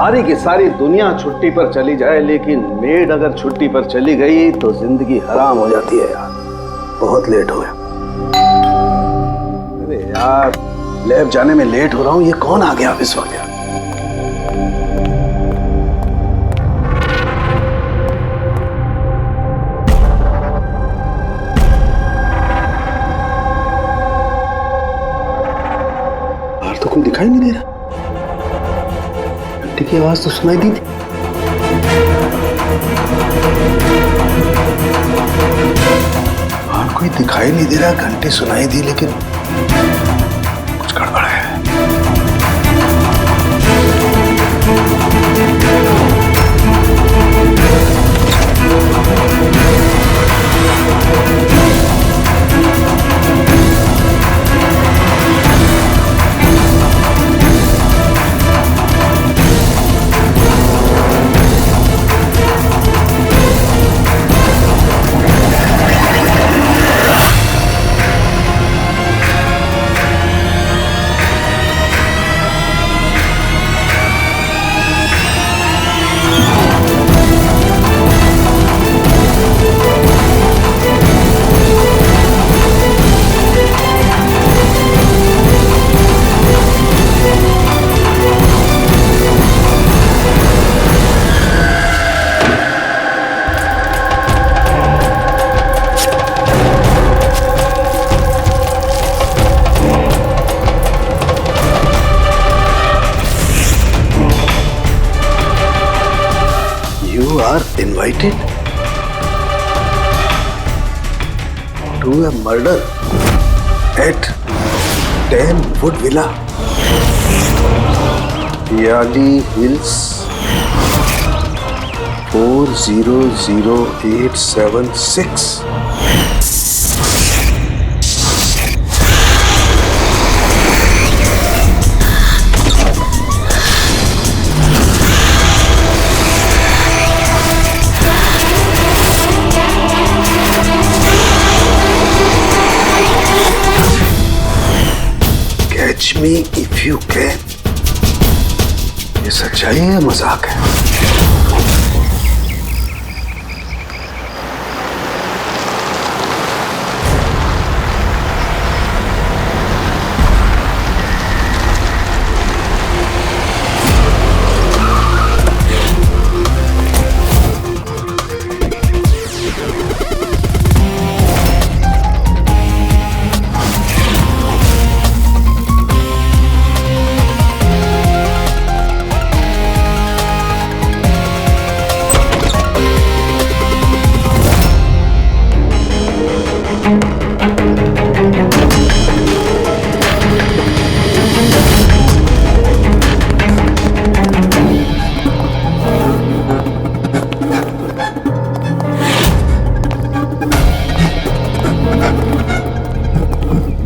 सारी की सारी दुनिया छुट्टी पर चली जाए, लेकिन मेड अगर छुट्टी पर चली गई तो जिंदगी हराम हो जाती है यार। बहुत लेट हो गया। अरे यार, लैब जाने में लेट हो रहा हूँ। ये कौन आ गया इस वक्त यार? बाहर तो कोई दिखाई नहीं दे रहा। घंटी की आवाज तो सुनाई दी थी। बाहर कोई दिखाई नहीं दे रहा, घंटी सुनाई दी, लेकिन कुछ गड़बड़ है। You are invited to a murder at 10 Wood Villa, Yali Hills, 400876. Catch me if you can. ये सच्चाई है या मजाक है?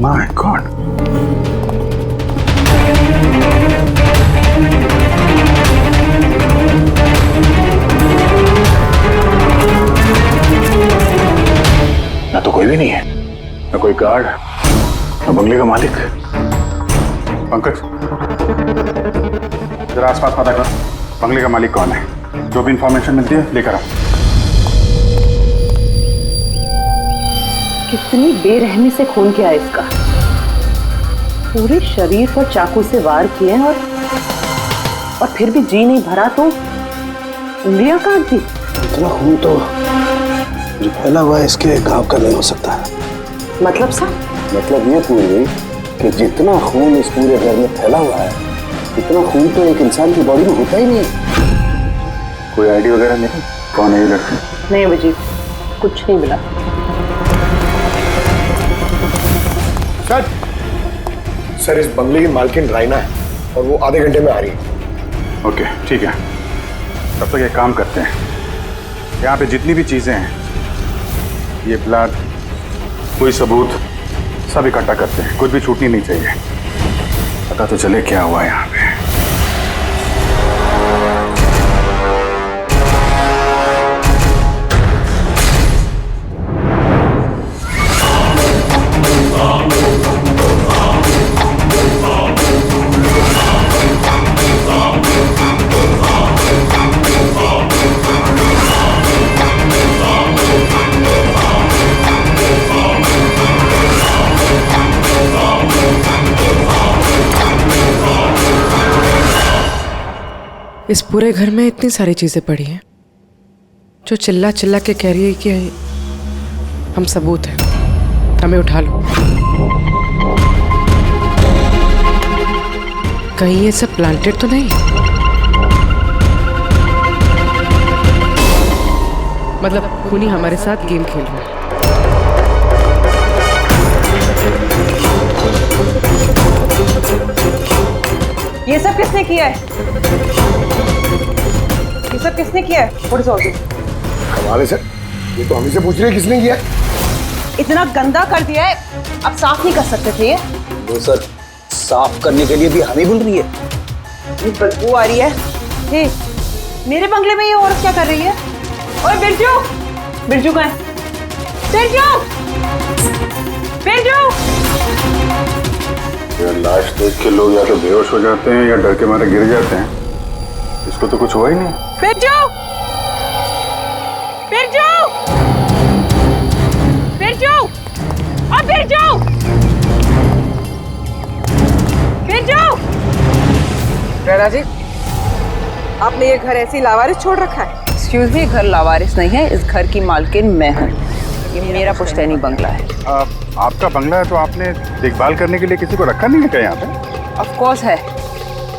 My God. ना तो कोई भी नहीं है, ना कोई गार्ड, ना बंगले का मालिक। पंकज, जरा आसपास पता कर, बंगले का मालिक कौन है? जो भी इंफॉर्मेशन मिलती है लेकर आओ। कितनी बेरहमी से खून किया इसका। पूरे शरीर पर चाकू से वार किए और फिर भी जी नहीं भरा तो उंगलियां काट दी। इतना खून तो जो फैला हुआ है इसके घाव का नहीं हो सकता है। मतलब सा? मतलब ये पूरी कि जितना खून इस पूरे घर में फैला हुआ है, इतना खून तो एक इंसान की बॉडी में होता ही नहीं। कोई आईडी वगैरह नहीं? कौन है ये लड़की? नहीं अभिजीत, कुछ नहीं मिला। सर, इस बंगले की मालकिन राइना है और वो आधे घंटे में आ रही है। ओके, ठीक है। तब तक एक काम करते हैं, यहाँ पे जितनी भी चीजें हैं, ये ब्लड, कोई सबूत, सब इकट्ठा करते हैं। कुछ भी छूटनी नहीं चाहिए। पता तो चले क्या हुआ यहाँ पे। इस पूरे घर में इतनी सारी चीजें पड़ी हैं जो चिल्ला चिल्ला के कह रही है कि हम सबूत हैं, हमें उठा लो। कहीं ये सब प्लांटेड तो नहीं? मतलब खूनी हमारे साथ गेम खेल रहा है। ये सब किसने किया है? ये सब किसने किया है? What is all this? हमारे से ये तो हमें से पूछ रही है किसने किया? इतना गंदा कर दिया है, अब साफ नहीं कर सकते थे ये? वो सर साफ करने के लिए भी हमें बुल रही है। ये बदबू आ रही है। हे, मेरे बंगले में ये औरत क्या कर रही है? ओए बिरजू, बिरजू कहाँ है? बिरजू, बिरजू। यार लाश देख के लोग या तो बेहोश हो जाते हैं या डर के मारे गिर जाते हैं। इसको तो कुछ हुआ ही नहीं। बिरजू, बिरजू, बिरजू, अब बिरजू, बिरजू। राणा जी, आपने ये घर ऐसे ही लावारिस छोड़ रखा है? एक्सक्यूज मी, घर लावारिस नहीं है, इस घर की मालकिन मैं हूँ। ये मेरा पुश्तैनी बंगला है। आपका बंगला है तो आपने देखभाल करने के लिए किसी को रखा नहीं है क्या यहाँ पे? ऑफ कोर्स है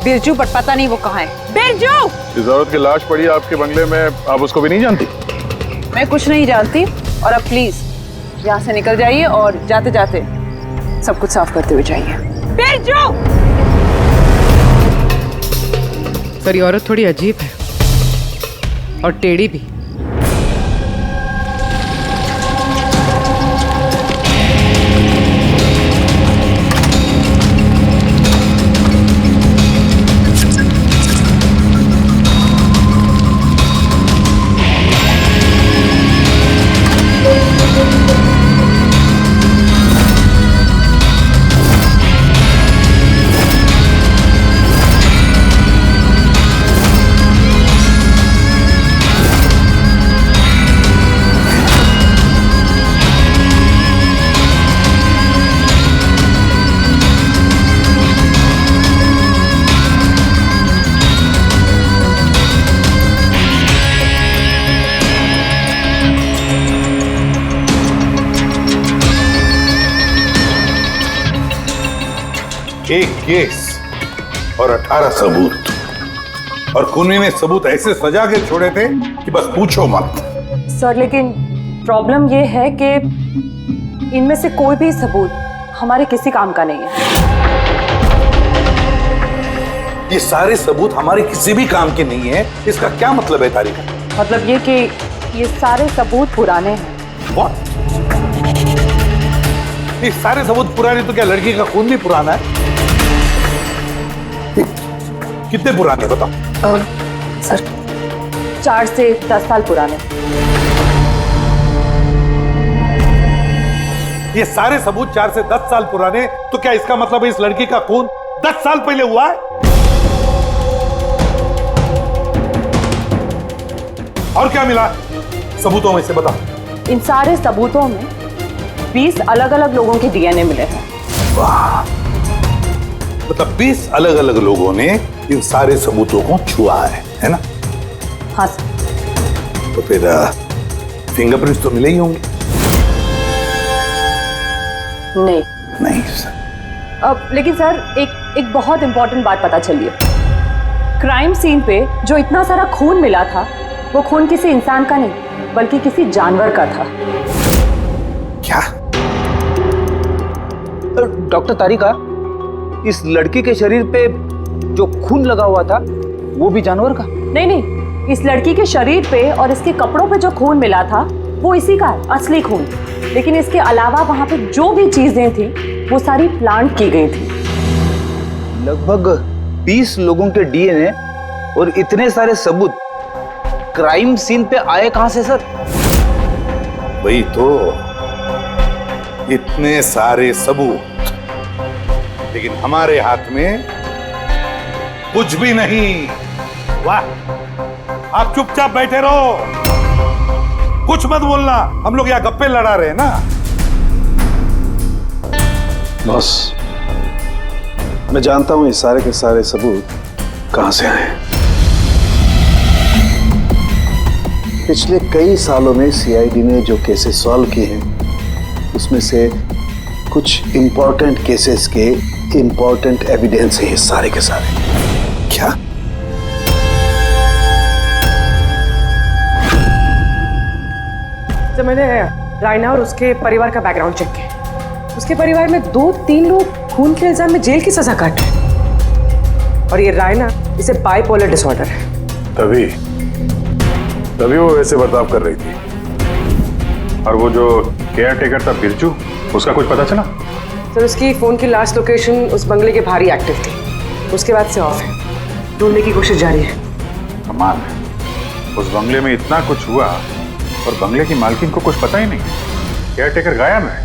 बिरजू, बट पता नहीं वो कहाँ है। बिरजू! इस औरत की लाश पड़ी है आपके बंगले में, आप उसको भी नहीं जानती? मैं कुछ नहीं जानती, और अब प्लीज यहाँ से निकल जाइए और जाते जाते सब कुछ साफ करते हुए जाइए। बिरजू! सर ये औरत थोड़ी अजीब है और टेढ़ी भी। एक केस और 18 सबूत, और खूनी ने सबूत ऐसे सजा के छोड़े थे कि बस पूछो मत। सर लेकिन प्रॉब्लम ये है कि इनमें से कोई भी सबूत हमारे किसी काम का नहीं है। ये सारे सबूत हमारे किसी भी काम के नहीं है, इसका क्या मतलब है तारिका? मतलब ये कि ये सारे सबूत पुराने हैं। What? ये सारे सबूत पुराने तो क्या लड़की का खून भी पुराना है? कितने पुराने बताओ? सर 4 से 10 साल पुराने। ये सारे सबूत 4 से 10 साल पुराने, तो क्या इसका मतलब है इस लड़की का खून 10 साल पहले हुआ है? और क्या मिला सबूतों में से बताओ? इन सारे सबूतों में 20 अलग अलग लोगों के डीएनए मिले हैं। वाह, मतलब 20 अलग अलग लोगों ने इन सारे सबूतों को छुआ है ना? हाँ सर। तो फिर फिंगरप्रिंट्स तो मिले ही होंगे? नहीं। नहीं सर। अब लेकिन सर एक बहुत इंपॉर्टेंट बात पता चली है। क्राइम सीन पे जो इतना सारा खून मिला था, वो खून किसी इंसान का नहीं बल्कि किसी जानवर का था। क्या? डॉक्टर तारिका, इस लड़की के शरीर पे जो खून लगा हुआ था वो भी जानवर का? नहीं, इस लड़की के शरीर पे और इसके कपड़ों पे जो खून मिला था वो इसी का है, असली खून। लेकिन इसके अलावा वहां पे जो भी चीजें थी वो सारी प्लांट की गई थी। लगभग 20 लोगों के डीएनए और इतने सारे सबूत क्राइम सीन पे आए कहां से सर? वही तो, इतने सारे सबूत, लेकिन हमारे हाथ में कुछ भी नहीं। वाह, आप चुपचाप बैठे रहो, कुछ मत बोलना, हम लोग यहाँ गप्पे लड़ा रहे हैं ना। बॉस, मैं जानता हूं ये सारे के सारे सबूत कहां से आए। पिछले कई सालों में सीआईडी ने जो केसेस सॉल्व किए हैं उसमें से कुछ इंपॉर्टेंट केसेस के इंपॉर्टेंट एविडेंस है ये सारे के सारे। क्या? जब मैंने रायना और उसके परिवार का बैकग्राउंड चेक किया, उसके परिवार में 2-3 लोग खून के इल्जाम में जेल की सजा काट रहे हैं। और ये रायना, इसे बाइपोलर डिसऑर्डर है। तभी वो वैसे बर्ताव कर रही थी। और वो जो केयर टेकर था बिरजू, उसका कुछ पता चला? सर, उसकी फोन की लास्ट लोकेशन उस बंगले के बाहर ही एक्टिव थी, उसके बाद से ऑफ है। ढूंढने की कोशिश जारी है। कमाल है, उस बंगले में इतना कुछ हुआ और बंगले की मालकिन को कुछ पता ही नहीं। केयर टेकर गायब है।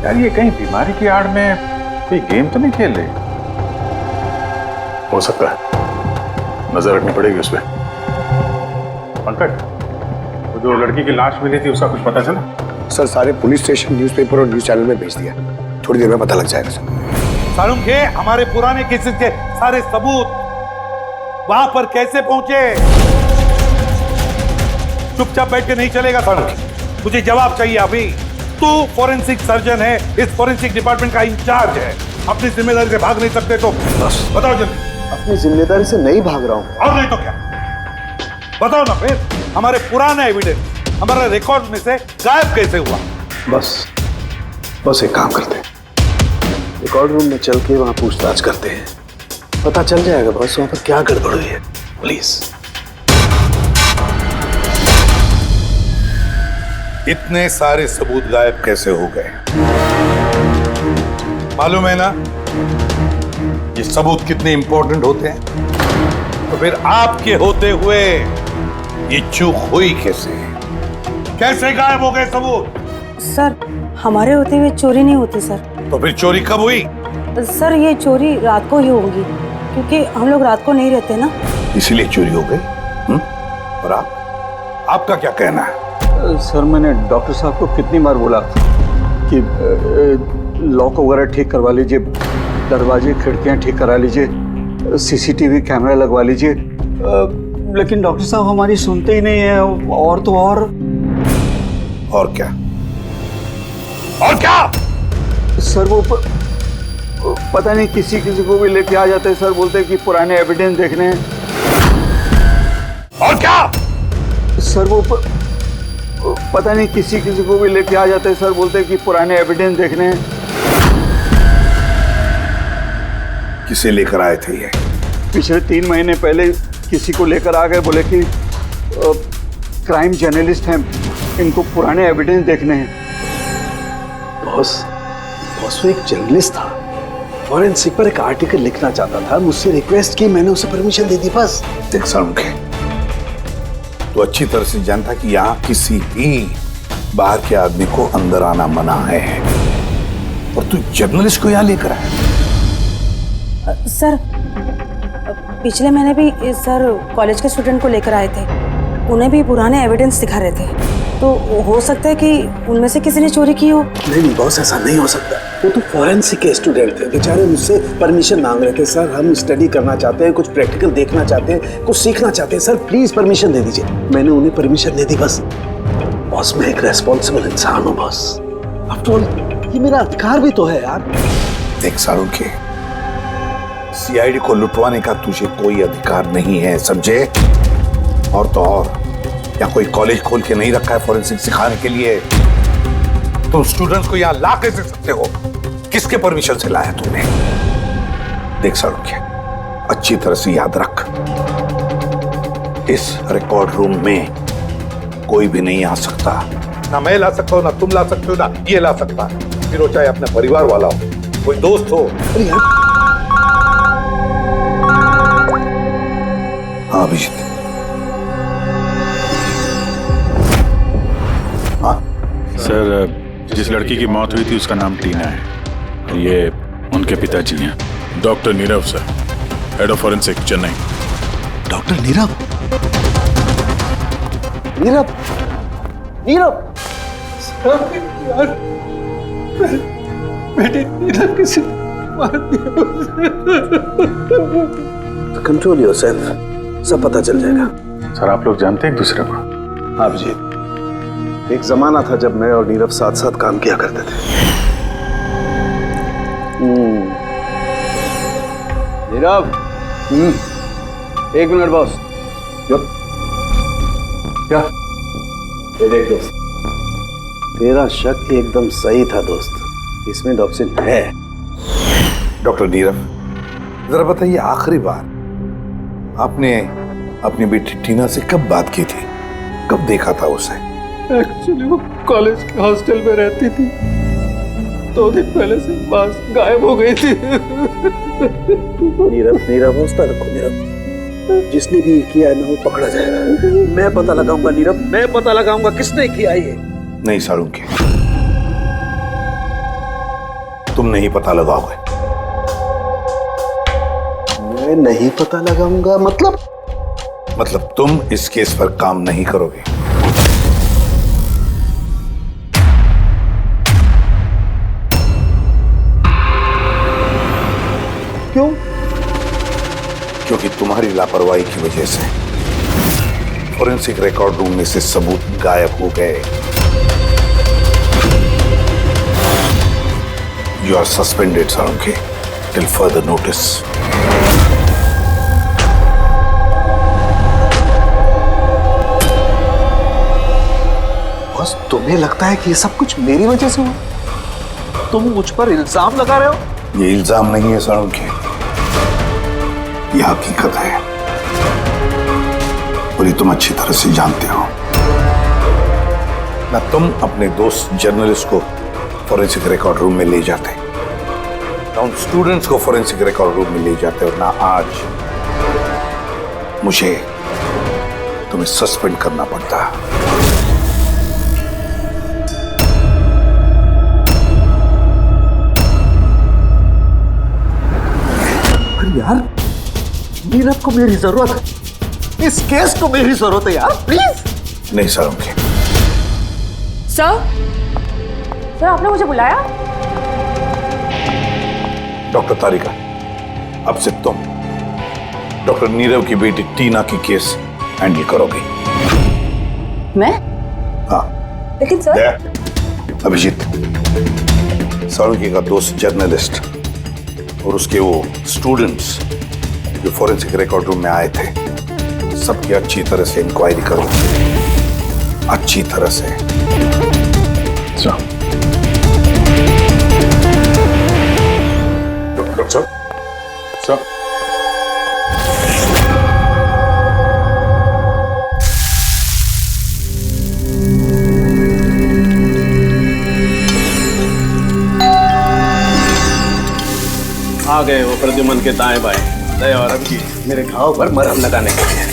यार ये कहीं बीमारी की आड़ में कोई गेम तो नहीं खेल रही? हो सकता है, नजर रखनी पड़ेगी उस पर। पंकज, वो जो लड़की की लाश मिली थी उसका कुछ पता चला? सर, सारे पुलिस स्टेशन, न्यूज़पेपर और न्यूज़ चैनल में भेज दिया, थोड़ी देर में पता लग जाएगा सर। सारुण के हमारे पुराने केसेस के सारे सबूत वहां पर कैसे पहुंचे? चुपचाप बैठ के नहीं चलेगा सारुण, मुझे जवाब चाहिए अभी। तू फॉरेंसिक सर्जन है, इस फॉरेंसिक डिपार्टमेंट का इंचार्ज है, अपनी जिम्मेदारी से भाग नहीं सकते तो बताओ जल्दी। अपनी जिम्मेदारी से नहीं भाग रहा हूं। और नहीं तो क्या? बताओ ना फिर, हमारे पुराने एविडेंस हमारे रिकॉर्ड में से गायब कैसे हुआ? बस एक काम करते हैं, रिकॉर्ड रूम में चल के वहां पूछताछ करते हैं, पता चल जाएगा बस वहां पर क्या गड़बड़ हुई है। प्लीज। इतने सारे सबूत गायब कैसे हो गए? मालूम है ना ये सबूत कितने इंपॉर्टेंट होते हैं? तो फिर आपके होते हुए ये चूक हुई कैसे? कैसे गायब हो गए सबूत? सर, हमारे होते हुए चोरी नहीं होती सर। तो फिर चोरी कब हुई? सर, ये चोरी रात को ही होगी, क्योंकि हम लोग रात को नहीं रहते ना, इसीलिए चोरी हो गई। और आपका क्या कहना है? सर, मैंने डॉक्टर साहब को कितनी बार बोला कि लॉक वगैरह ठीक करवा लीजिए, दरवाजे खिड़कियां ठीक करा लीजिए, सीसीटीवी कैमरा लगवा लीजिए, लेकिन डॉक्टर साहब हमारी सुनते ही नहीं है। और तो और क्या? और क्या? सर, वो पता नहीं किसी को भी लेके आ जाते हैं सर, बोलते हैं कि पुराने एविडेंस देखने हैं। और क्या? सर, वो पता नहीं किसी को भी लेके आ जाते हैं सर, बोलते हैं कि पुराने एविडेंस देखने हैं। किसे लेकर आए थे ये? पिछले 3 महीने पहले किसी को लेकर आ गए, बोले कि क्राइम जर्नलिस्ट हैं, इनको पुराने एविडेंस देखने हैं। बॉस वो एक जर्नलिस्ट था, फॉरेंसिक पर एक आर्टिकल लिखना चाहता था, मुझसे रिक्वेस्ट की, मैंने उसे परमिशन दे दी बस। देख सारुण, तो अच्छी तरह से जानता कि यहाँ किसी भी बाहर के आदमी को अंदर आना मना है, और तू जर्नलिस्ट को यहाँ लेकर आया। सर, पिछले महीने भी सर कॉलेज के स्टूडेंट को लेकर आए थे, उन्हें भी पुराने एविडेंस दिखा रहे थे, तो हो सकता है कि उनमें से किसी ने चोरी की हो। नहीं बॉस, ऐसा नहीं हो सकता। वो तो फॉरेंसिक के स्टूडेंट थे, बेचारे मुझसे परमिशन मांग रहे थे, सर हम स्टडी करना चाहते हैं, कुछ प्रैक्टिकल देखना चाहते हैं, कुछ सीखना चाहते हैं, सर प्लीज परमिशन दे दीजिए। मैंने उन्हें परमिशन दे दी बस। बॉस, मैं एक रेस्पॉन्सिबल इंसान हूँ बॉस, आफ्टर ऑल ये मेरा अधिकार भी तो है यार। देख सारुण के, सीआईडी को लुटवाने का तुझे कोई अधिकार नहीं है, समझे? और तो और या कोई कॉलेज खोल के नहीं रखा है फॉरेंसिक सिखाने के लिए। तुम स्टूडेंट्स को यहाँ ला कैसे सकते हो? किसके परमिशन से लाया तुमने? देख सारुण के, अच्छी तरह से याद रख, इस रिकॉर्ड रूम में कोई भी नहीं आ सकता। ना मैं ला सकता हूँ, ना तुम ला सकते हो, ना ये ला सकता है, फिर वो चाहे अपने परिवार वाला हो, कोई दोस्त हो। हाँ अभिजीत। सर, जिस लड़की की मौत हुई थी उसका नाम टीना है। ये उनके पिताजी हैं, doctor Nirav sir, head of forensic, Chennai. Doctor Nirav? Nirav? Nirav? यार, बेटे नीरव किसी मार दिया। कंट्रोल योरसेल्फ, सब पता चल जाएगा। सर आप लोग जानते हैं एक दूसरे को? हाँ जी, एक जमाना था जब मैं और नीरव साथ साथ काम किया करते थे। नीरव, एक मिनट बॉस। क्या? ये देख दोस्त, तेरा शक एकदम सही था दोस्त, इसमें डॉक्सिन है। डॉक्टर नीरव, जरा बताइए आखिरी बार आपने अपनी बेटी टीना से कब बात की थी, कब देखा था उसे? एक्चुअली वो कॉलेज के हॉस्टल में रहती थी, 2 दिन पहले से बस गायब हो गई थी। नीरव हौसला रखो नीरव, जिसने भी किया है ना वो पकड़ा जाएगा। मैं पता लगाऊंगा नीरव, मैं पता लगाऊंगा किसने किया ये। नहीं साळुंखे, तुम नहीं पता लगाओगे। मैं नहीं पता लगाऊंगा मतलब तुम इस केस पर काम नहीं करोगे। क्यों? क्योंकि तुम्हारी लापरवाही की वजह से फॉरेंसिक रिकॉर्ड रूम में से सबूत गायब हो गए। You are suspended Salunkhe till further notice. बस तुम्हें लगता है कि ये सब कुछ मेरी वजह से हुआ? तुम मुझ पर इल्जाम लगा रहे हो? ये इल्जाम नहीं है साळुंखे, ये हकीकत है और ये तुम अच्छी तरह से जानते हो ना। तुम अपने दोस्त जर्नलिस्ट को फॉरेंसिक रिकॉर्ड रूम में ले जाते, ना उन स्टूडेंट्स को फॉरेंसिक रिकॉर्ड रूम में ले जाते, और ना आज मुझे तुम्हें सस्पेंड करना पड़ता। यार, नीरव को मेरी जरूरत है, इस केस को मेरी जरूरत है यार, प्लीज। नहीं साळुंखे। सर आपने मुझे बुलाया? डॉक्टर तारिका, अब से तुम डॉक्टर नीरव की बेटी टीना की केस हैंडल करोगी। मैं? हाँ। लेकिन सर। अभिजीत, साळुंखे का दोस्त जर्नलिस्ट और उसके वो स्टूडेंट्स जो फॉरेंसिक रिकॉर्ड रूम में आए थे, सबकी अच्छी तरह से इंक्वायरी करो, अच्छी तरह से। डॉक्टर साहब, आ गए वो प्रद्युमन के दाएं बाएं दया और अभिजीत मेरे घाव पर मरहम लगाने के लिए।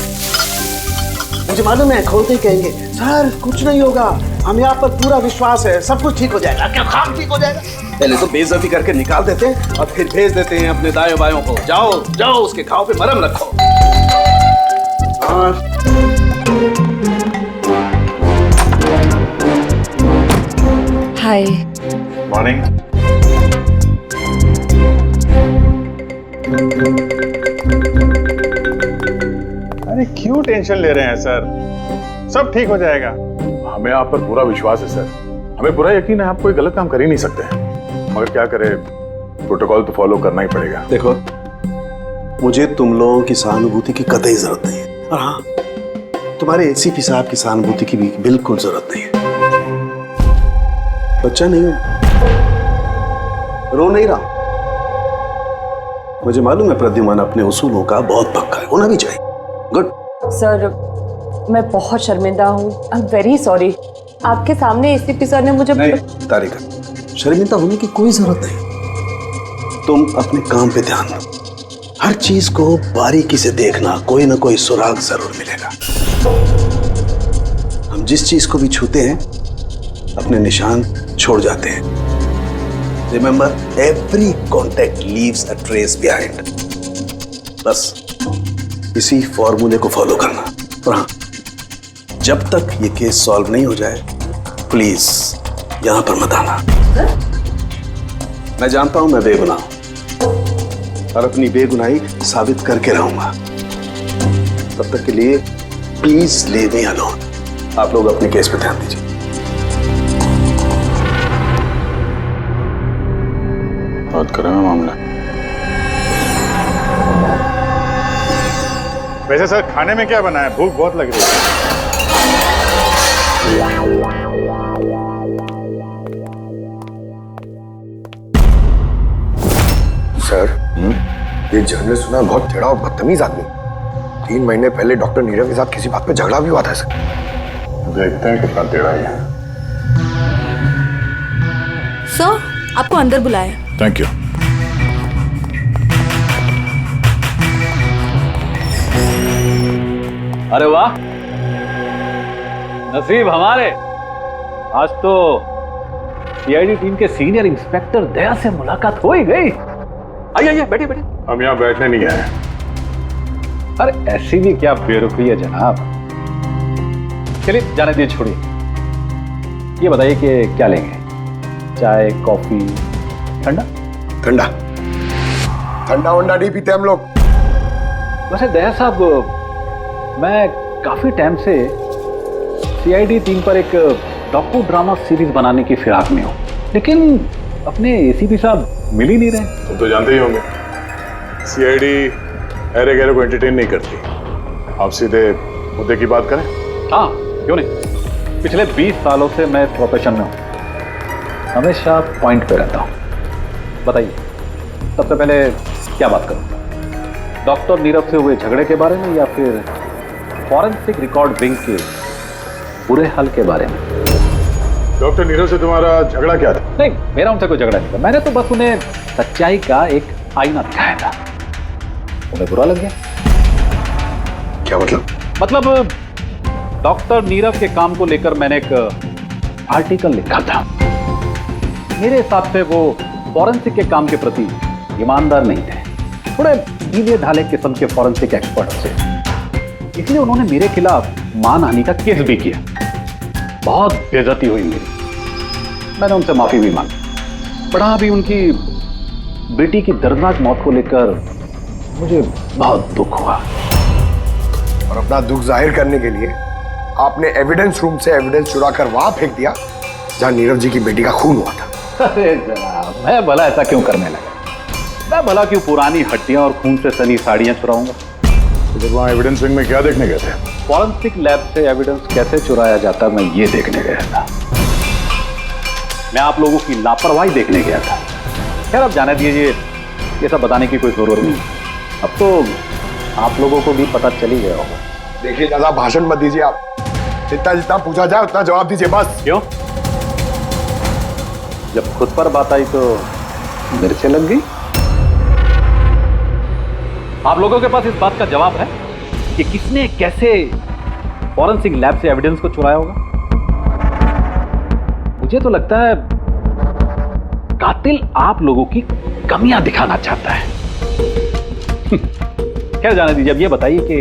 मुझे मालूम है खोलते कहेंगे सर कुछ नहीं होगा, हम यहाँ पर पूरा विश्वास है, सब कुछ ठीक हो जाएगा। क्या काम ठीक हो जाएगा? पहले तो बेइज्जती करके निकाल देते हैं और फिर भेज देते हैं अपने दाएं बायों को, जाओ जाओ उसके घाव पे मरहम रखो। हाय। मॉर्निंग। अरे क्यों टेंशन ले रहे हैं सर, सब ठीक हो जाएगा। हमें आप पर पूरा विश्वास है सर, हमें पूरा यकीन है आप कोई गलत काम कर ही नहीं सकते, मगर क्या करें, प्रोटोकॉल तो फॉलो करना ही पड़ेगा। देखो, मुझे तुम लोगों की सहानुभूति की कतई जरूरत नहीं है, और हाँ, तुम्हारे एसीपी साहब की सहानुभूति की भी बिल्कुल जरूरत नहीं है। बच्चा नहीं हूं, रो नहीं रहा। मुझे मालूम है प्रद्युमन अपने उसूलों का बहुत पक्का है, होना भी चाहिए। गुड। सर मैं बहुत शर्मिंदा हूँ, आई एम वेरी सॉरी। आपके सामने एसीपी सर ने मुझे नहीं तारिका, शर्मिंदा होने की कोई जरूरत नहीं। तुम अपने काम पे ध्यान दो, हर चीज को बारीकी से देखना, कोई ना कोई सुराग जरूर मिलेगा। हम जिस चीज को भी छूते हैं अपने निशान छोड़ जाते हैं। Remember, every contact leaves a trace behind. बस इसी फॉर्मूले को फॉलो करना। और हाँ, जब तक ये केस सॉल्व नहीं हो जाए, प्लीज यहां पर मत आना। मैं जानता हूं मैं बेगुनाह हूं और अपनी बेगुनाही साबित करके रहूंगा। तब तक के लिए प्लीज लीव मी अलोन। आप लोग अपने केस पे ध्यान दीजिए। बहुत करो मामला। वैसे सर खाने में क्या बना है? भूख बहुत लग रही है। सर, ये जर्नलिस्ट सुना बहुत टेढ़ा और बदतमीज आदमी। 3 महीने पहले डॉक्टर नीरव के साथ किसी बात पे झगड़ा भी हुआ था सर। देखते हैं कितना टेढ़ा है। सर, आपको अंदर बुलाया। Thank you. अरे वाह, नसीब हमारे, आज तो सीआईडी टीम के सीनियर इंस्पेक्टर दया से मुलाकात हो ही गई। आइए आइए, बैठिए बैठिए। हम यहाँ बैठने नहीं आए। अरे ऐसी भी क्या बेरुखी है जनाब। चलिए जाने दिए, छोड़िए। ये बताइए कि क्या लेंगे? चाय, कॉफी, ठंडा? ठंडा ठंडा वंडा नहीं पीते हम लोग। वैसे दया साहब, मैं काफी टाइम से सीआईडी टीम पर एक डॉक्यू ड्रामा सीरीज बनाने की फिराक में हूँ, लेकिन अपने एसीपी साहब मिल ही नहीं रहे। तुम तो जानते ही होंगे, सीआईडी अरे गहरे को एंटरटेन नहीं करती। आप सीधे मुद्दे की बात करें। हाँ, क्यों नहीं। पिछले 20 सालों से मैं इस प्रोफेशन में हूँ, हमेशा पॉइंट पे रहता हूँ। बताइए, सबसे पहले क्या बात करूँ? डॉक्टर नीरव से हुए झगड़े के बारे में या फिर फॉरेंसिक रिकॉर्ड विंग के बुरे हाल के बारे में? डॉक्टर नीरव से तुम्हारा झगड़ा क्या था? नहीं, मेरा उनसे कोई झगड़ा नहीं था। मैंने तो बस उन्हें सच्चाई का एक आईना दिखाया था। उन्हें बुरा लग गया। क्या मतलब? मतलब डॉक्टर नीरव के काम को लेकर मैंने एक आर्टिकल लिखा था। मेरे हिसाब से वो फॉरेंसिक के काम के प्रति ईमानदार नहीं थे, थोड़े ढीले ढाले किस्म के फॉरेंसिक एक्सपर्ट थे। इसलिए उन्होंने मेरे खिलाफ मानहानि का केस भी किया। बहुत बेइज्जती हुई मेरी। मैंने उनसे माफी भी मांगी। बड़ा भी उनकी बेटी की दर्दनाक मौत को लेकर मुझे बहुत दुख हुआ। और अपना दुख जाहिर करने के लिए आपने एविडेंस रूम से एविडेंस चुरा कर वहां फेंक दिया जहां नीरव जी की बेटी का खून हुआ था। अरे जनाब, मैं भला ऐसा क्यों करने लगा? मैं भला क्यों पुरानी हड्डियां और खून से सनी साड़ियां चुराऊंगा? तो वहाँ एविडेंस विंग में क्या देखने गए थे? फॉरेंसिक लैब से एविडेंस कैसे चुराया जाता, मैं ये देखने गया था। मैं आप लोगों की लापरवाही देखने गया था। खैर, अब जाने दीजिए, ये सब बताने की कोई जरूरत नहीं। अब तो आप लोगों को भी पता चल ही गया होगा। देखिए, ज्यादा भाषण मत दीजिए आप। जितना जितना पूछा जाए उतना जवाब दीजिए बस। क्यों? जब खुद पर बात आई तो मिर्चें लग गई। आप लोगों के पास इस बात का जवाब है कि किसने कैसे फॉरेंसिक लैब से एविडेंस को चुराया होगा? मुझे तो लगता है कातिल आप लोगों की कमियां दिखाना चाहता है। खैर, जाने दीजिए। अब ये बताइए कि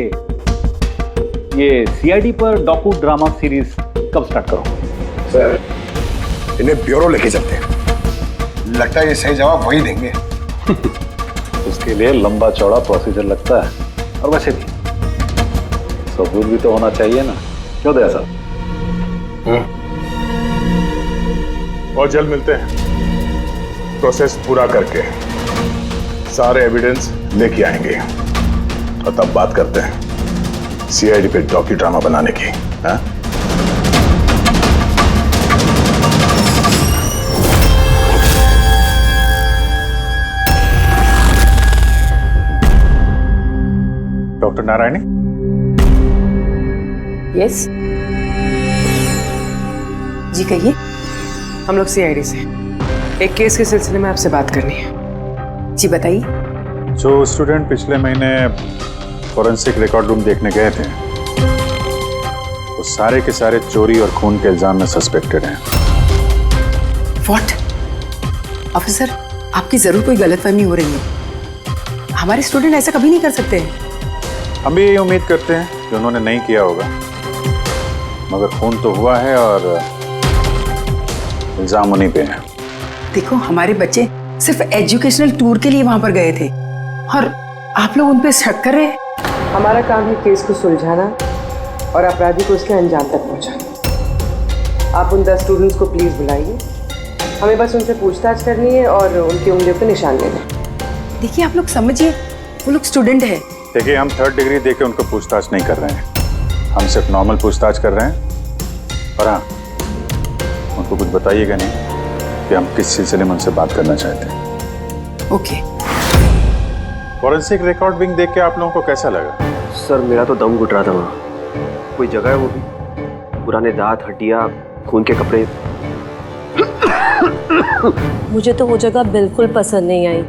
ये सीआईडी पर डॉक्यू ड्रामा सीरीज कब स्टार्ट करो? सर, इन्हें ब्यूरो लेके चलते हैं। लगता है ये सही जवाब वही देंगे। उसके लिए लंबा चौड़ा प्रोसीजर लगता है। और वैसे भी सबूत भी तो होना चाहिए ना, क्यों दया साहब? और जल्द मिलते हैं। प्रोसेस पूरा करके सारे एविडेंस लेके आएंगे और तब बात करते हैं सीआईडी पे डॉक्यू ड्रामा बनाने की। हाँ? डॉक्टर नारायणी? यस जी कहिए। हम लोग सीआईडी से एक केस के सिलसिले में आपसे बात करनी है। जी बताइए। जो स्टूडेंट पिछले महीने फॉरेंसिक रिकॉर्ड रूम देखने गए थे, वो सारे के सारे चोरी और खून के इल्जाम में सस्पेक्टेड हैं। व्हाट? ऑफिसर, आपकी जरूर कोई गलतफहमी हो रही है। हमारे स्टूडेंट ऐसा कभी नहीं कर सकते हैं। हम भी यही उम्मीद करते हैं कि उन्होंने नहीं किया होगा, मगर खून तो हुआ है और इल्जाम उन्हीं पे है। देखो, हमारे बच्चे सिर्फ एजुकेशनल टूर के लिए वहां पर गए थे और आप लोग उन पे शक कर रहे हैं। हमारा काम है केस को सुलझाना और अपराधी को उसके अंजाम तक पहुंचाना। आप उन 10 स्टूडेंट्स को प्लीज बुलाइए, हमें बस उनसे पूछताछ करनी है और उनकी उंगलियों पे निशान लेने। देखिए आप लोग समझिए, वो लोग स्टूडेंट है। देखिए हम 3rd डिग्री देके उनको पूछताछ नहीं कर रहे हैं, हम सिर्फ नॉर्मल पूछताछ कर रहे हैं। और हाँ, उनको कुछ बताइएगा नहीं कि हम किस सिलसिले में उनसे बात करना चाहते हैं। ओके। फॉरेंसिक रिकॉर्ड विंग देख के आप लोगों को कैसा लगा? सर मेरा तो दम घुट रहा था वहाँ। कोई जगह है वो भी, पुराने दांत, हड्डियाँ, खून के कपड़े। मुझे तो वो जगह बिल्कुल पसंद नहीं आई।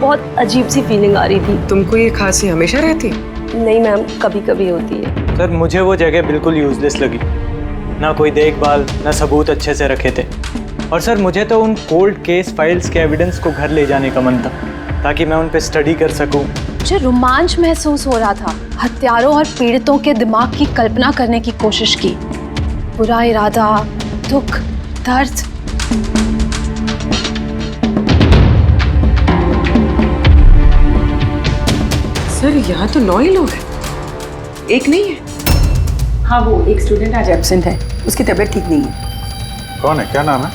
बहुत अजीब सी फीलिंग आ रही थी। तुमको ये खांसी हमेशा रहती? नहीं मैम, कभी कभी होती है। सर मुझे वो जगह बिल्कुल यूजलेस लगी, ना कोई देखभाल, ना सबूत अच्छे से रखे थे। और सर मुझे तो उन कोल्ड केस फाइल्स के एविडेंस को घर ले जाने का मन था, ताकि मैं उन पे स्टडी कर सकूं। मुझे रोमांच महसूस हो रहा था। हत्यारों और पीड़ितों के दिमाग की कल्पना करने की कोशिश की। बुरा इरादा, दुख, दर्द। सर यहाँ तो 9 ही लोग हैं, एक नहीं है। हाँ, वो एक स्टूडेंट आज एब्सेंट है, उसकी तबीयत ठीक नहीं है। कौन है, क्या नाम है?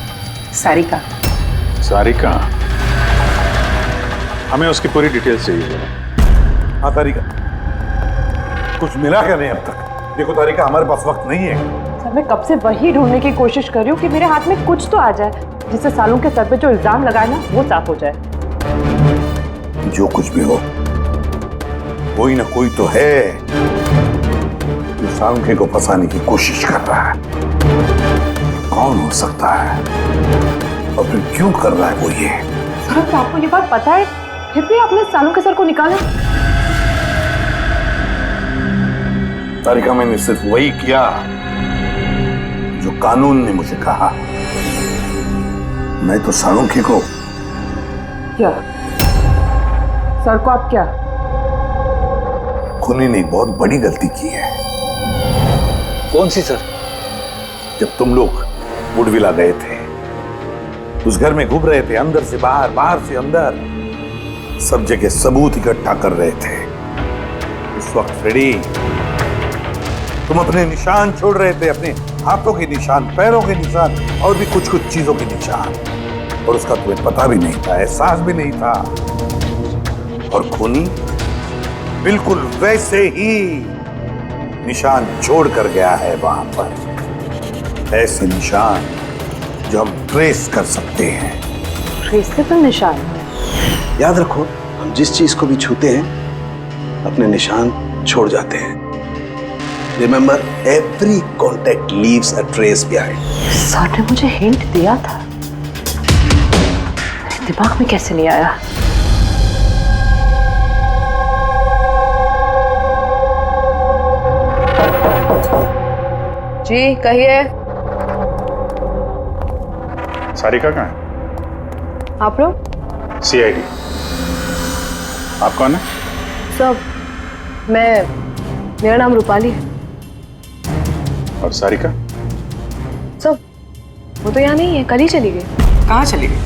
सारिका। सारिका, हमें उसकी पूरी डिटेल्स चाहिए। हाँ तारिका, कुछ मिला क्या नहीं अब तक? देखो तारिका, हमारे पास वक्त नहीं है। सर मैं कब से वही ढूंढने की कोशिश कर रही हूँ कि मेरे हाथ में कुछ तो आ जाए, जिससे सालों के सर पे जो इल्जाम लगाए ना वो साफ हो जाए। जो कुछ भी हो, कोई ना कोई तो है जो सांखे को फंसाने की कोशिश कर रहा है। कौन हो सकता है और फिर क्यों कर रहा है वो ये? सर आपको ये बात पता है, फिर भी आपने सालों के सर को निकाला। तारिका, मैंने सिर्फ वही किया जो कानून ने मुझे कहा। मैं तो सालुंखे को क्या? सर को आप क्या? खूनी ने बहुत बड़ी गलती की है। कौन सी सर? जब तुम लोग वुडविला गए थे, उस घर में घूम रहे थे, अंदर से बाहर, बाहर से अंदर, सब जगह सबूत इकट्ठा कर रहे थे। उस वक्त फ्रेडी, तुम अपने निशान छोड़ रहे थे, अपने हाथों के निशान, पैरों के निशान और भी कुछ कुछ चीजों के निशान, और उसका तुम्हें पता भी नहीं था, एहसास भी नहीं था। और खूनी बिल्कुल वैसे ही निशान छोड़ कर गया है वहां पर। ऐसे निशान जो हम ट्रेस कर सकते हैं। ट्रेसेबल निशान? याद रखो, हम जिस चीज को भी छूते हैं अपने निशान छोड़ जाते हैं। Remember, every contact leaves a trace behind. Sir ने मुझे हिंट दिया था, मेरे दिमाग में कैसे नहीं आया? जी कहिए। सारिका कहाँ है? आप लोग? CID। आप कौन है? सब, मेरा नाम रूपाली है। और सारिका? सब, वो तो यहाँ नहीं है, कल ही चली गई। कहाँ चली गई?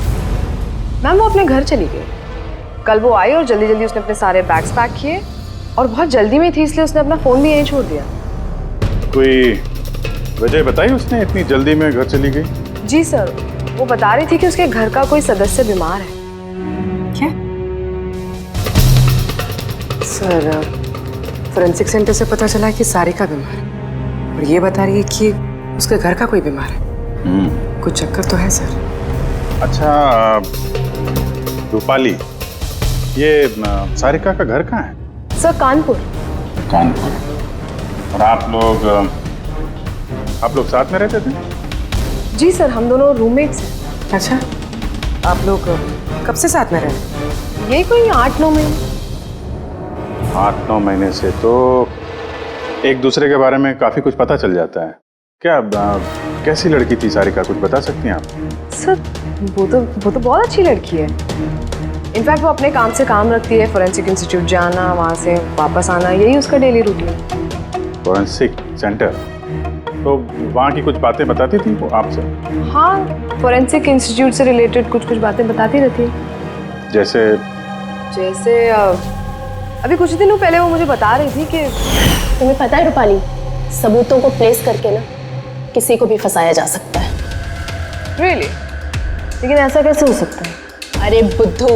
मैम वो अपने घर चली गई। कल वो आई और जल्दी जल्दी उसने अपने सारे बैग्स पैक किए और बहुत जल्दी में थी, इसलिए उसने अपना फोन भी यहीं छोड़ दिया। कोई वजह बताई उसने इतनी जल्दी में घर चली गई? जी सर, वो बता रही थी कि उसके घर का कोई सदस्य बीमार है। क्या? सर, फोरेंसिक सेंटर से पता चला है कि सारिका बीमार है और ये बता रही है कि उसके घर का कोई बीमार है। कुछ चक्कर तो है सर। अच्छा रूपाली, ये सारिका का घर कहाँ है? सर कानपुर। कानपुर। और आप लोग साथ में रहते थे? जी सर, हम दोनों रूममेट्स हैं। अच्छा, आप लोग कब से साथ में रहे? यही कोई 8-9 महीने। 8-9 महीने से तो एक दूसरे के बारे में काफी कुछ पता चल जाता है। क्या कैसी लड़की थी सारिका, कुछ बता सकती हैं आप? सर वो तो बहुत अच्छी लड़की है। इनफैक्ट वो अपने काम से काम रखती है, फोरेंसिक इंस्टीट्यूट जाना, वहाँ से वापस आना, यही उसका डेली रूटीन है। फोरेंसिक सेंटर, तो वहाँ की कुछ बातें बताती थी वो आपसे? हाँ, फोरेंसिक इंस्टीट्यूट से रिलेटेड कुछ कुछ बातें बताती रहती है। जैसे अभी कुछ दिनों पहले वो मुझे बता रही थी कि तुम्हें पता है रूपाली, सबूतों को प्लेस करके ना किसी को भी फंसाया जा सकता है। रियली? लेकिन ऐसा कैसे हो सकता है? अरे बुद्धू,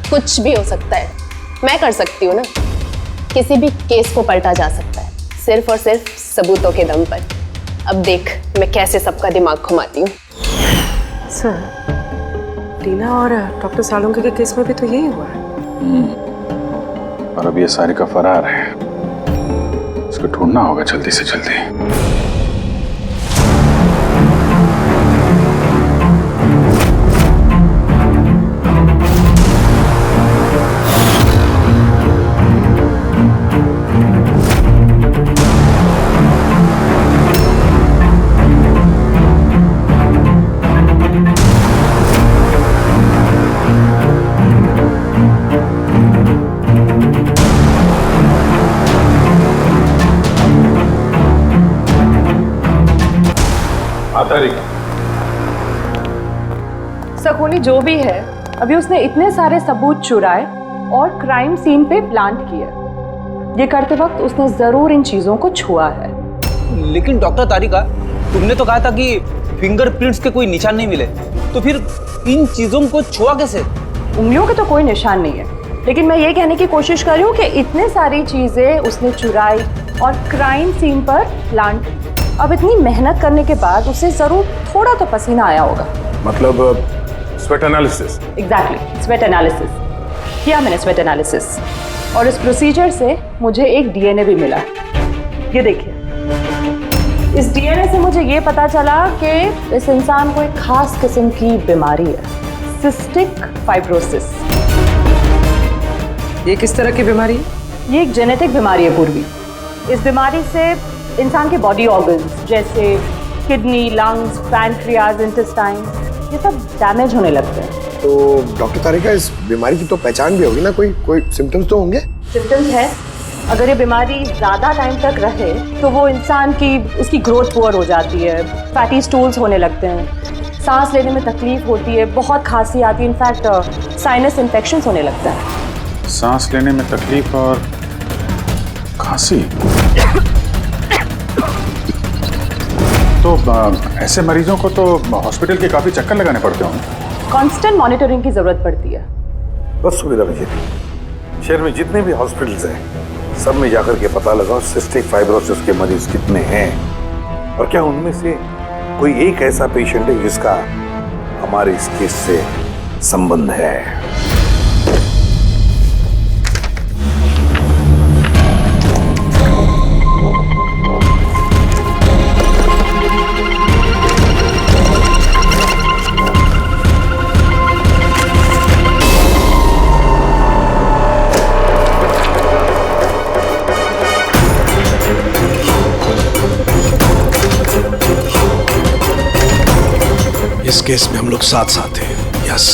कुछ भी हो सकता है। मैं कर सकती हूँ ना। किसी भी केस को पलटा जा सकता है सिर्फ और सिर्फ सबूतों के दम पर। अब देख मैं कैसे सबका दिमाग घुमाती हूँ। सर, टीना और डॉक्टर सालुंके के केस में भी तो यही हुआ है। और अब ये सारिका फरार है, इसको ढूंढना होगा जल्दी से जल्दी। सखोनी जो भी है, अभी उसने इतने सारे सबूत चुराए और क्राइम सीन पे प्लांट किया। ये करते वक्त उसने जरूर इन चीजों को छुआ है। लेकिन डॉक्टर तारिका, तुमने तो कहा था कि फिंगरप्रिंट्स के कोई निशान नहीं मिले, तो फिर इन चीजों को छुआ कैसे? उंगलियों के तो कोई निशान नहीं है, लेकिन मैं ये कहने की कोशिश कर रही हूँ कि इतने सारी चीजें उसने चुराई और क्राइम सीन पर प्लांट। अब इतनी मेहनत करने के बाद उसे जरूर थोड़ा तो पसीना आया होगा। मतलब sweat analysis? Exactly, sweat analysis किया मैंने, स्वेट एनालिसिस। और इस प्रोसीजर से मुझे एक डीएनए भी मिला। ये देखिए, इस डीएनए से मुझे ये पता चला कि इस इंसान को एक खास किस्म की बीमारी है, सिस्टिक फाइब्रोसिस। ये किस तरह की बीमारी है? ये एक जेनेटिक बीमारी है पूर्वी। इस बीमारी से इंसान के बॉडी ऑर्गन्स जैसे किडनी, लंग्स, पैनक्रियाज, इंटेस्टाइन, ये सब डैमेज होने लगते हैं। तो डॉक्टर तारिका, इस बीमारी की तो पहचान भी होगी ना? कोई सिम्टम्स तो होंगे? सिम्टम्स है। अगर ये बीमारी ज़्यादा टाइम तक रहे तो वो इंसान की उसकी ग्रोथ पुअर हो जाती है, फैटी स्टूल्स होने लगते हैं, सांस लेने में तकलीफ होती है, बहुत खांसी आती है, इनफैक्ट साइनस इन्फेक्शंस होने लगता है। सांस लेने में तकलीफ और खांसी? तो ऐसे मरीजों को तो हॉस्पिटल के काफी चक्कर लगाने पड़ते होंगे। कांस्टेंट मॉनिटरिंग की जरूरत पड़ती है। बस सुविधा मुझे शहर में जितने भी हॉस्पिटल्स हैं सब में जाकर के पता लगाओ सिस्टिक फाइब्रोसिस के मरीज कितने हैं और क्या उनमें से कोई एक ऐसा पेशेंट है जिसका हमारे इस केस से संबंध है। इस केस में हम लोग साथ साथ हैं। यस।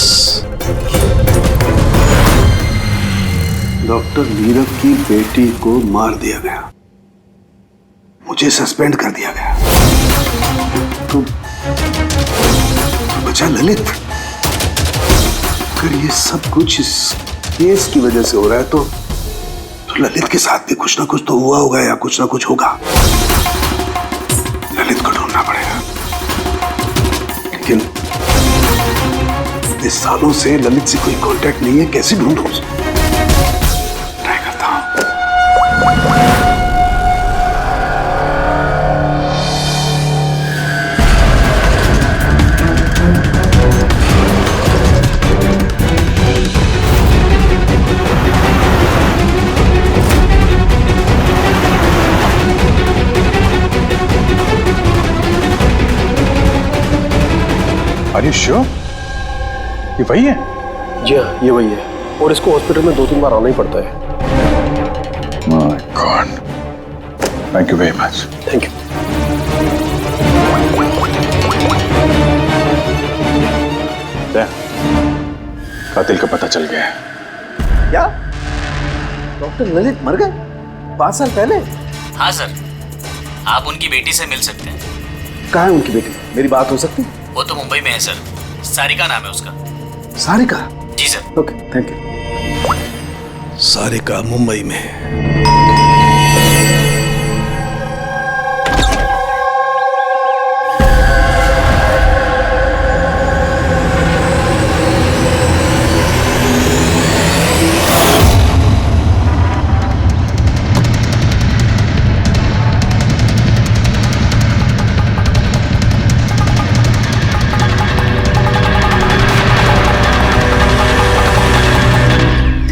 डॉक्टर नीरव की बेटी को मार दिया गया, मुझे सस्पेंड कर दिया गया, तो बचा ललित। अगर ये सब कुछ इस केस की वजह से हो रहा है तो ललित के साथ भी कुछ ना कुछ तो हुआ होगा या कुछ ना कुछ होगा। ललित को ढूंढना पड़ेगा। लेकिन इतने सालों से ललित से कोई कांटेक्ट नहीं है, कैसे ढूंढूं उसे? ट्राई करता हूं। Are you sure? ये वही है? जी हाँ, ये वही है। और इसको हॉस्पिटल में 2-3 बार आना ही पड़ता है। My God. Thank you very much. Thank you. कातिल का पता चल गया है। क्या डॉक्टर ललित मर गए 5 साल पहले? हाँ सर, आप उनकी बेटी से मिल सकते हैं। कहाँ है उनकी बेटी? मेरी बात हो सकती? वो तो मुंबई में है सर, सारिका नाम है उसका। सारिका? जी sir. Okay, thank you. Sarika Mumbai में है।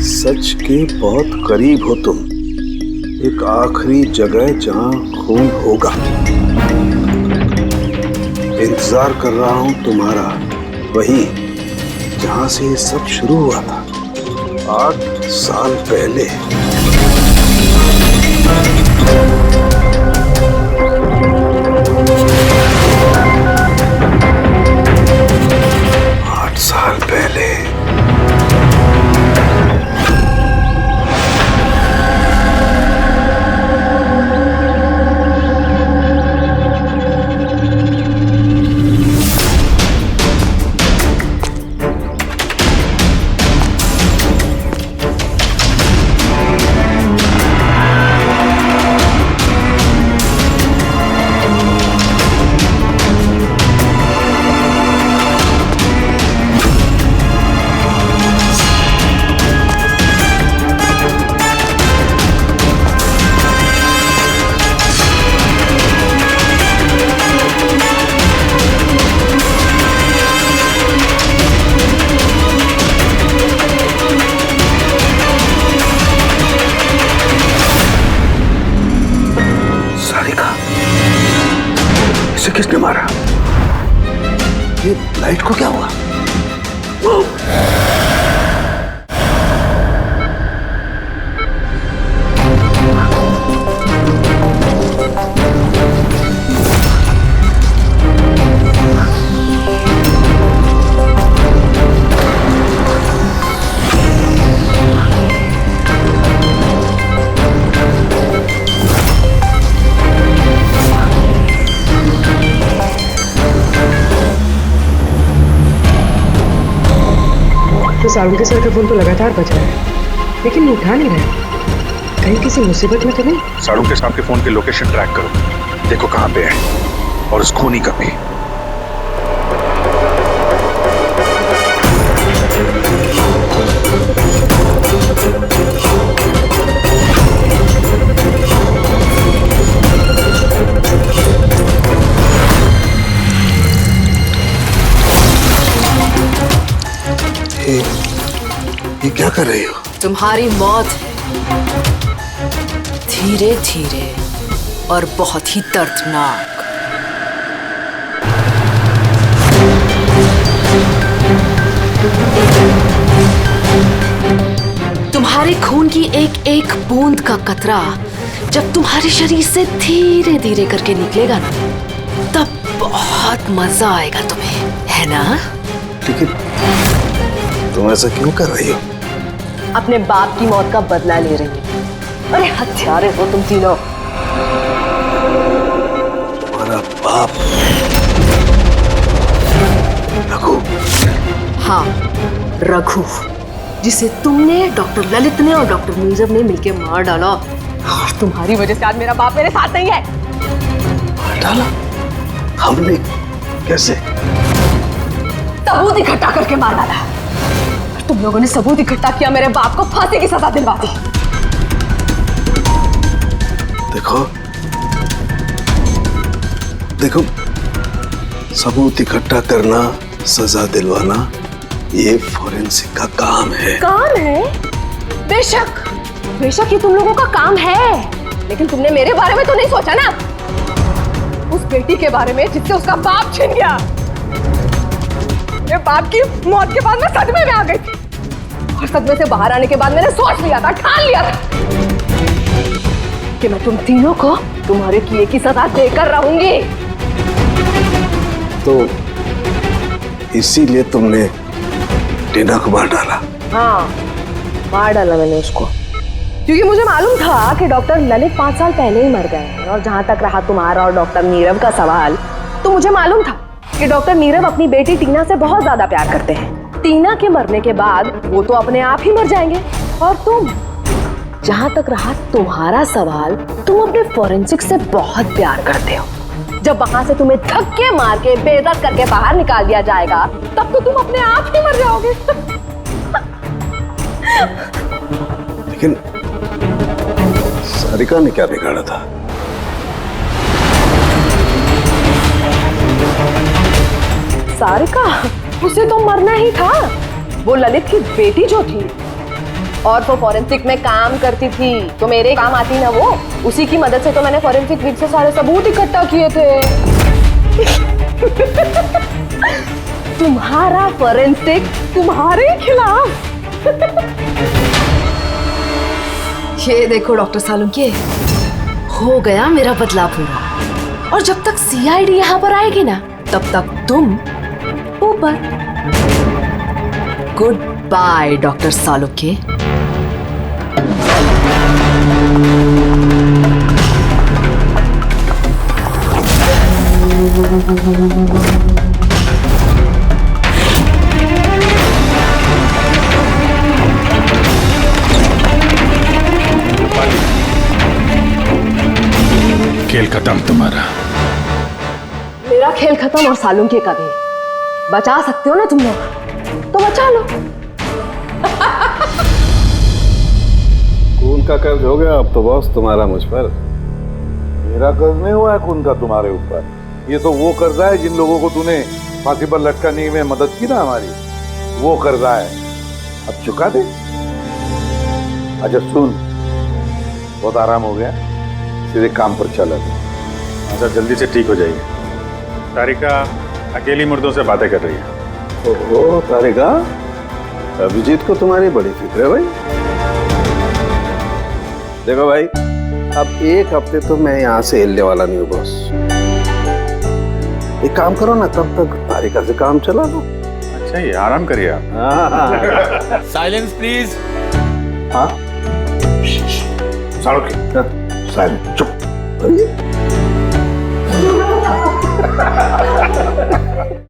सच के बहुत करीब हो तुम। एक आखिरी जगह जहां खून होगा। इंतजार कर रहा हूं तुम्हारा, वही जहां से ये सब शुरू हुआ था 8 साल पहले। किसने मारा? ये लाइट को क्या हुआ? तो सारुण के सर का फोन तो लगातार बज रहा है, लेकिन वो उठा नहीं रहे। कहीं किसी मुसीबत में तो नहीं? सारुण के साहब के फोन के लोकेशन ट्रैक करो, देखो कहाँ पे है और उस खूनी का भी। ये क्या कर रही हो? तुम्हारी मौत है, धीरे धीरे और बहुत ही दर्दनाक। तुम्हारे खून की एक एक बूंद का कतरा जब तुम्हारे शरीर से धीरे धीरे करके निकलेगा ना, तब बहुत मजा आएगा तुम्हें, है ना? लेकिन तुम ऐसा क्यों कर रही हो? अपने बाप की मौत का बदला ले रही है। अरे हत्यारे हो तुम तीनों। तुम्हारा बाप रघु? हाँ, रघु, जिसे तुमने, डॉक्टर ललित ने और डॉक्टर नीरव ने मिलकर मार डाला। और तुम्हारी वजह से आज मेरा बाप मेरे साथ नहीं है। मार डाला? हमने? कैसे? सबूत इकट्ठा करके मार डाला। तुम लोगों ने सबूत इकट्ठा किया, मेरे बाप को फांसी की सजा दिलवा दी। देखो देखो, सबूत इकट्ठा करना, सजा दिलवाना, ये फोरेंसिक का काम है। काम है? बेशक बेशक ये तुम लोगों का काम है, लेकिन तुमने मेरे बारे में तो नहीं सोचा ना, उस बेटी के बारे में जिससे उसका बाप छिन गया। मेरे बाप की मौत के बाद मैं सदमे में आ गई थी, और सदमे से बाहर आने के बाद मैंने सोच लिया था, ठान लिया था कि मैं तुम तीनों को तुम्हारे किए की सजा देकर रहूंगी। तो इसीलिए तुमने टीना को मार डाला? हाँ, मार डाला मैंने उसको, क्योंकि मुझे मालूम था कि डॉक्टर ललित 5 साल पहले ही मर गए हैं। और जहां तक रहा तुम्हारा और डॉक्टर नीरव का सवाल, तो मुझे मालूम था कि डॉक्टर नीरव अपनी बेटी टीना से बहुत ज्यादा प्यार करते हैं। टीना के मरने के बाद वो तो अपने आप ही मर जाएंगे, और जहां तक रहा तुम्हारा सवाल, तुम अपने फोरेंसिक से बहुत प्यार करते हो। जब वहां से तुम्हें धक्के मार के बेदर्द करके बाहर निकाल दिया जाएगा, तब तो तुम अपने आप ही मर जाओगे। लेकिन सारिका ने क्या बिगाड़ा था? सारिका, उसे तो मरना ही था। वो ललित की बेटी जो थी और वो फॉरेंसिक में काम करती थी, तो मेरे काम आती ना वो। उसी की मदद से तो मैंने फॉरेंसिक विंग से सारे सबूत इकट्ठा किए थे। तुम्हारा फॉरेंसिक तुम्हारे खिलाफ। ये देखो डॉक्टर सालुंके, हो गया मेरा बदला पूरा। और जब तक सीआईडी यहाँ पर आएगी ना, तब तक तुम ऊपर। Good by doctor Salunke. खेल खत्म तुम्हारा। मेरा खेल खत्म और सालुंके का भी। बचा सकते हो ना तुम लोग, तो बचा लो। खून का कर्ज हो गया अब तो बॉस तुम्हारा मुझ पर। मेरा कर्ज नहीं हुआ है खून का तुम्हारे ऊपर। ये तो वो कर्जा है जिन लोगों को तूने फांसी पर लटकाने में मदद की ना हमारी, वो कर्जा है। अब चुका दे। अच्छा सुन, बहुत आराम हो गया, सीधे काम पर चल। अच्छा जल्दी से ठीक हो जाइए। तारिका अकेली मुर्दों से बातें कर रही है। ओहो तारिका, अभिजीत को तुम्हारी बड़ी फिक्र है भाई। देखो भाई, अब एक हफ्ते तो मैं यहाँ से हिलने वाला नहीं हूँ बॉस। एक काम करो ना, तब तक तारिका से काम चला लो। अच्छा ये आराम करिए आप। Silence please. हाँ साइलेंस, चुप।